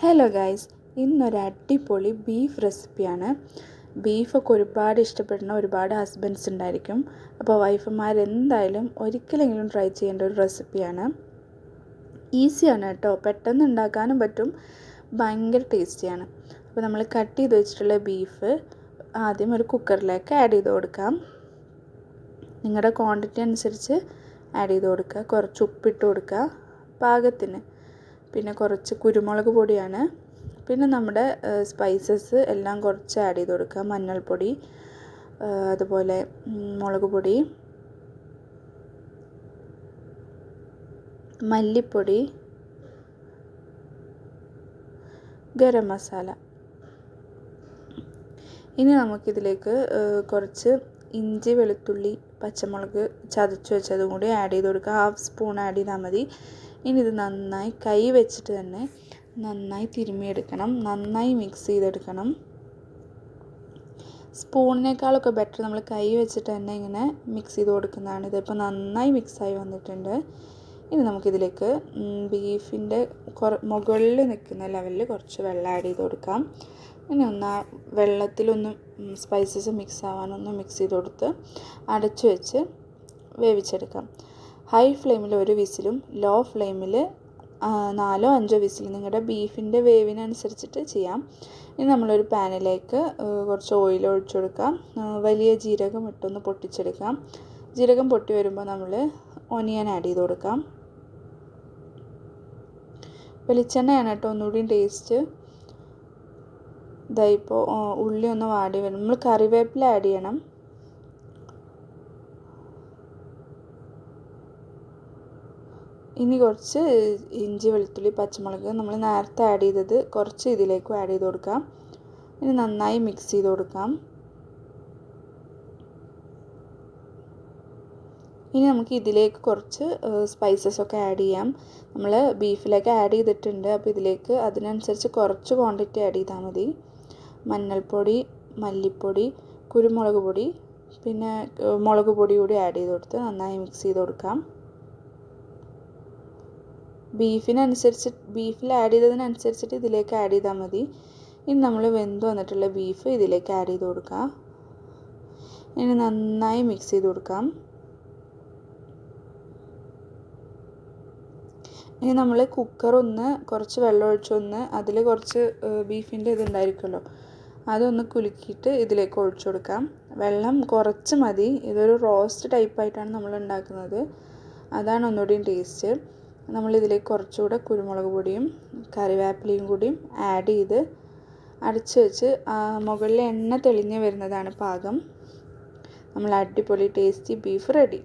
Hello guys, ഇന്നൊരു അടിപൊളി beef റെസിപ്പിയാണ്. ബീഫൊക്കെ ഒരുപാട് ഇഷ്ടപ്പെടുന്ന ഒരുപാട് ഹസ്ബൻഡ്സ് ഉണ്ടായിരിക്കും. അപ്പോൾ വൈഫുമാരെന്തായാലും ഒരിക്കലെങ്കിലും ട്രൈ ചെയ്യേണ്ട ഒരു റെസിപ്പിയാണ്. ഈസിയാണ് കേട്ടോ, പെട്ടെന്ന് ഉണ്ടാക്കാനും പറ്റും, ഭയങ്കര ടേസ്റ്റിയാണ്. അപ്പോൾ നമ്മൾ കട്ട് ചെയ്ത് വെച്ചിട്ടുള്ള ബീഫ് ആദ്യം ഒരു കുക്കറിലേക്ക് ആഡ് ചെയ്ത് കൊടുക്കാം. നിങ്ങളുടെ ക്വാണ്ടിറ്റി അനുസരിച്ച് ആഡ് ചെയ്ത് കൊടുക്കുക. കുറച്ച് ഉപ്പിട്ട് കൊടുക്കുക പാകത്തിന്. പിന്നെ കുറച്ച് കുരുമുളക് പൊടിയാണ്. പിന്നെ നമ്മുടെ സ്പൈസസ് എല്ലാം കുറച്ച് ആഡ് ചെയ്ത് കൊടുക്കുക. മഞ്ഞൾപ്പൊടി, അതുപോലെ മുളക് പൊടി, മല്ലിപ്പൊടി, ഗരം മസാല. ഇനി നമുക്കിതിലേക്ക് കുറച്ച് ഇഞ്ചി, വെളുത്തുള്ളി, പച്ചമുളക് ചതച്ച് വെച്ചതും കൂടി ആഡ് ചെയ്ത് കൊടുക്കുക. 1/2 സ്പൂൺ ആഡ് ചെയ്താൽ മതി. ഇനി ഇത് നന്നായി കൈ വെച്ചിട്ട് തന്നെ നന്നായി തിരുമ്മിയെടുക്കണം, നന്നായി മിക്സ് ചെയ്തെടുക്കണം. സ്പൂണിനേക്കാളൊക്കെ ബെറ്റർ നമ്മൾ കൈ വെച്ചിട്ട് തന്നെ ഇങ്ങനെ മിക്സ് ചെയ്ത് കൊടുക്കുന്നതാണ്. ഇതിപ്പോൾ നന്നായി മിക്സായി വന്നിട്ടുണ്ട്. ഇനി നമുക്കിതിലേക്ക് ബീഫിൻ്റെ മുകളിൽ നിൽക്കുന്ന ലെവലിൽ കുറച്ച് വെള്ളം ആഡ് ചെയ്ത് കൊടുക്കാം. ഇനി ഒന്ന് വെള്ളത്തിലൊന്ന് സ്പൈസസ് മിക്സ് ആവാനൊന്ന് മിക്സ് ചെയ്ത് കൊടുത്ത് അടച്ചു വെച്ച് വേവിച്ചെടുക്കാം. ഹൈ ഫ്ലെയിമിൽ 1 വിസിലും ലോ ഫ്ലെയിമിൽ 4-5 വിസിൽ, നിങ്ങളുടെ ബീഫിൻ്റെ വേവിനനുസരിച്ചിട്ട് ചെയ്യാം. ഇനി നമ്മളൊരു പാനിലേക്ക് കുറച്ച് ഓയിൽ ഒഴിച്ചു കൊടുക്കാം. വലിയ ജീരകം ഇട്ടൊന്ന് പൊട്ടിച്ചെടുക്കാം. ജീരകം പൊട്ടി വരുമ്പോൾ നമ്മൾ ഓനിയൻ ആഡ് ചെയ്ത് കൊടുക്കാം. വെളിച്ചെണ്ണയാണ് കേട്ടോ ഒന്നുകൂടി ടേസ്റ്റ്. ഇപ്പോൾ ഉള്ളി ഒന്ന് വാടി വരും. നമ്മൾ കറിവേപ്പില ആഡ് ചെയ്യണം. ഇനി കുറച്ച് ഇഞ്ചി, വെളുത്തുള്ളി, പച്ചമുളക് നമ്മൾ നേരത്തെ ആഡ് ചെയ്തത് കുറച്ച് ഇതിലേക്കും ആഡ് ചെയ്ത് കൊടുക്കാം. ഇനി നന്നായി മിക്സ് ചെയ്ത് കൊടുക്കാം. ഇനി നമുക്ക് ഇതിലേക്ക് കുറച്ച് സ്പൈസസ് ഒക്കെ ആഡ് ചെയ്യാം. നമ്മൾ ബീഫിലേക്ക് ആഡ് ചെയ്തിട്ടുണ്ട്, അപ്പോൾ ഇതിലേക്ക് അതിനനുസരിച്ച് കുറച്ച് ക്വാണ്ടിറ്റി ആഡ് ചെയ്താൽ മതി. മഞ്ഞൾപ്പൊടി, മല്ലിപ്പൊടി, കുരുമുളക് പൊടി, പിന്നെ മുളക് പൊടി കൂടി ആഡ് ചെയ്ത് കൊടുത്ത് നന്നായി മിക്സ് ചെയ്ത് കൊടുക്കാം. ബീഫിൽ ആഡ് ചെയ്തതിനനുസരിച്ചിട്ട് ഇതിലേക്ക് ആഡ് ചെയ്താൽ മതി. ഇനി നമ്മൾ വെന്ത് വന്നിട്ടുള്ള ബീഫ് ഇതിലേക്ക് ആഡ് ചെയ്ത് കൊടുക്കാം. ഇനി നന്നായി മിക്സ് ചെയ്ത് കൊടുക്കാം. ഇനി നമ്മൾ കുറച്ച് വെള്ളം ഒഴിച്ചൊന്ന് അതിൽ കുറച്ച് ബീഫിൻ്റെ ഇതുണ്ടായിരിക്കുമല്ലോ, അതൊന്ന് കുലുക്കിയിട്ട് ഇതിലേക്ക് ഒഴിച്ചു കൊടുക്കാം. വെള്ളം കുറച്ച് മതി. ഇതൊരു റോസ്റ്റ് ടൈപ്പായിട്ടാണ് നമ്മൾ ഉണ്ടാക്കുന്നത്, അതാണ് ഒന്നുകൂടിയും ടേസ്റ്റ്. നമ്മളിതിലേക്ക് കുറച്ചുകൂടെ കുരുമുളക് പൊടിയും കറിവേപ്പിലയും കൂടിയും ആഡ് ചെയ്ത് അടച്ച് വെച്ച് മുകളിൽ എണ്ണ തെളിഞ്ഞ് വരുന്നതാണ് പാകം. നമ്മൾ അടിപൊളി ടേസ്റ്റി ബീഫ് റെഡി.